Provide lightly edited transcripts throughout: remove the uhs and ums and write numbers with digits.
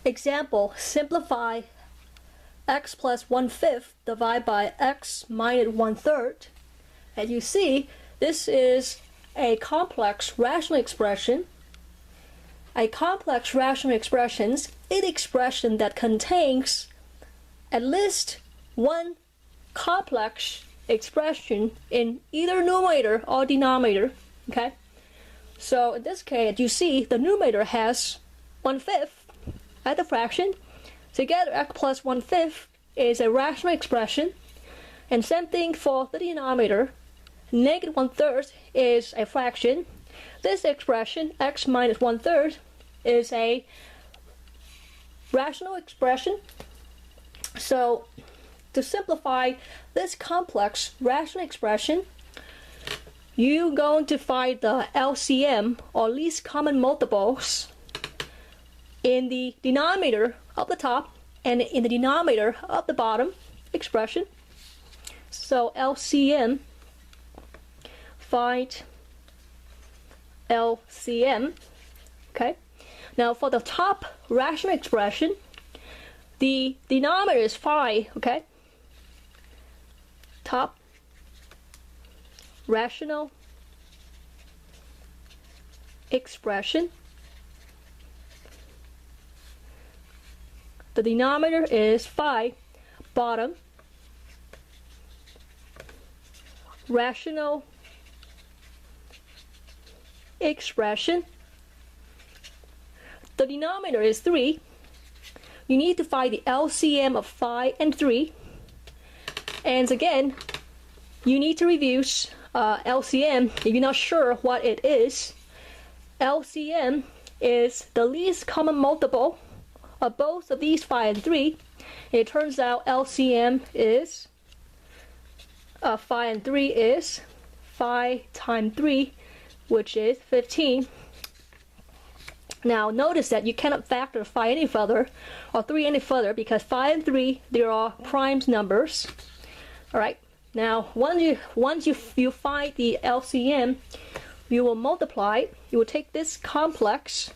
Example, simplify x plus 1/5 divided by x minus 1/3. As you see, this is a complex rational expression. A complex rational expression is an expression that contains at least one complex expression in either numerator or denominator. Okay? So in this case, you see the numerator has 1/5 as the fraction. Together, x plus 1/5 is a rational expression. And same thing for the denominator. Negative 1/3 is a fraction. This expression, x minus 1/3, is a rational expression. So to simplify this complex rational expression, you're going to find the LCM, or least common multiples, in the denominator of the top and in the denominator of the bottom expression. So LCM, find LCM. Okay. Now for the top rational expression, the denominator is 5. Okay. Top rational expression. The denominator is 5. Bottom rational expression. The denominator is 3. You need to find the LCM of 5 and 3. And again, you need to review LCM if you're not sure what it is. LCM is the least common multiple of both of these 5 and 3. It turns out LCM is 5 and 3 is 5 times 3, which is 15. Now notice that you cannot factor 5 any further or 3 any further because 5 and 3, they are prime numbers. Alright, now once you find the LCM, you will multiply. You will take this complex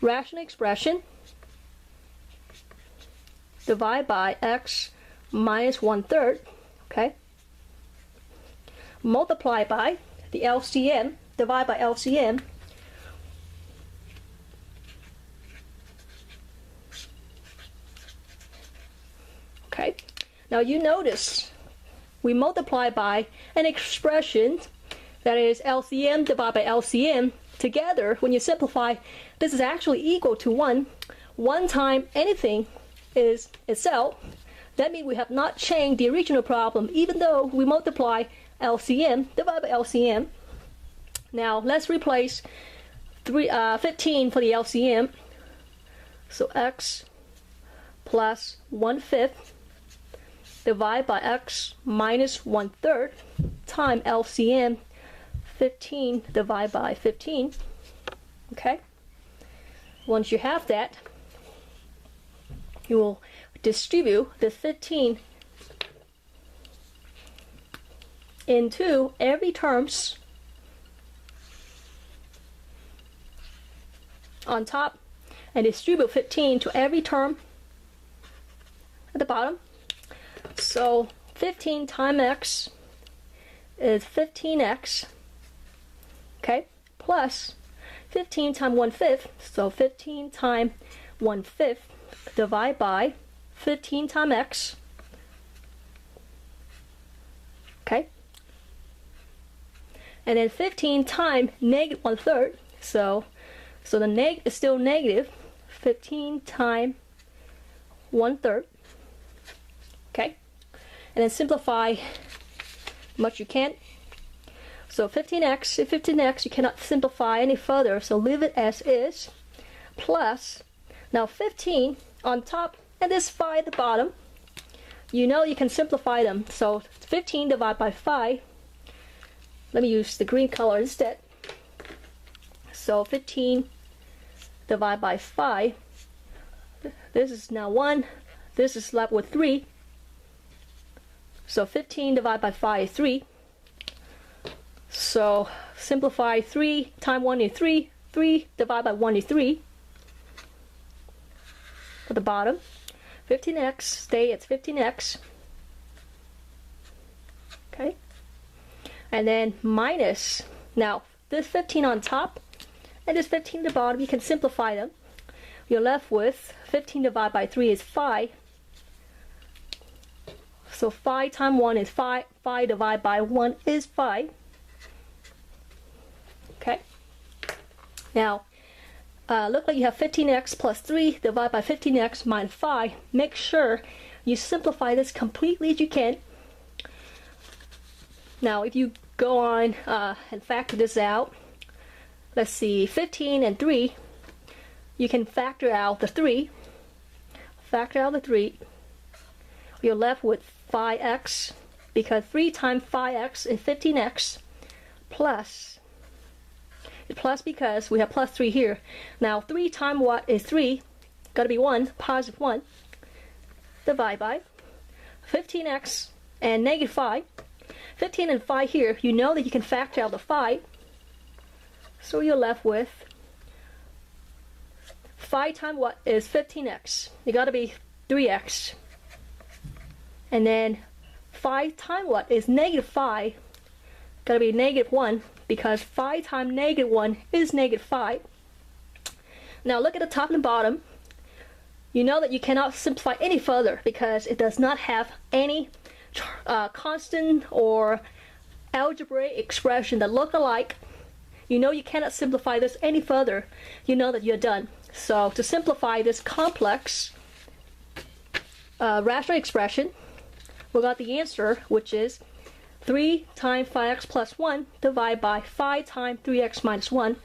rational expression, divide by x minus 1/3. Okay, multiply by the LCM, divide by LCM. Okay, now you notice we multiply by an expression that is LCM divided by LCM. Together, when you simplify, this is actually equal to 1. 1 time anything is itself. That means we have not changed the original problem, even though we multiply LCM divided by LCM. Now let's replace 15 for the LCM. So x plus 1/5 divided by x minus 1/3 times LCM 15 divided by 15. Okay. Once you have that, you will distribute the 15 into every terms on top and distribute 15 to every term at the bottom. So 15 times x is 15x, okay, plus 15 times 1/5, so 15 times 1/5 divided by 15 times x, okay, and then 15 times negative 1/3, so the neg is still negative. 15 times 1/3, okay, and then simplify much you can. So 15x, you cannot simplify any further, so leave it as is, plus, now 15 on top and this 5 at the bottom. You know you can simplify them, so 15 divided by 5, let me use the green color instead. So 15 divided by 5, this is now 1, this is left with 3. So 15 divided by 5 is 3. So simplify 3 times 1 is 3. 3 divided by 1 is 3. for the bottom. 15x, stay at 15x. Okay. And then minus, now this 15 on top and this 15 at the bottom, you can simplify them. You're left with 15 divided by 3 is 5. So 5 times 1 is 5. 5 divided by 1 is 5. Okay. Now, look like you have 15x plus 3 divided by 15x minus 5. Make sure you simplify this completely as you can. Now, if you go on and factor this out, let's see, 15 and 3, you can factor out the 3. Factor out the 3. You're left with 5x, because 3 times 5x is 15x, plus because we have plus 3 here. Now 3 times what is 3? Got to be 1, positive 1. Divide by 15x and negative 5. 15 and 5 here, you know that you can factor out the 5. So you're left with 5 times what is 15x? It got to be 3x. And then 5 times what is negative 5? Got to be negative 1, because 5 times negative 1 is negative 5. Now look at the top and bottom. You know that you cannot simplify any further because it does not have any constant or algebraic expression that look alike. You know you cannot simplify this any further. You know that you're done. So to simplify this complex rational expression, we got the answer, which is 3 times 5x plus 1 divided by 5 times 3x minus 1.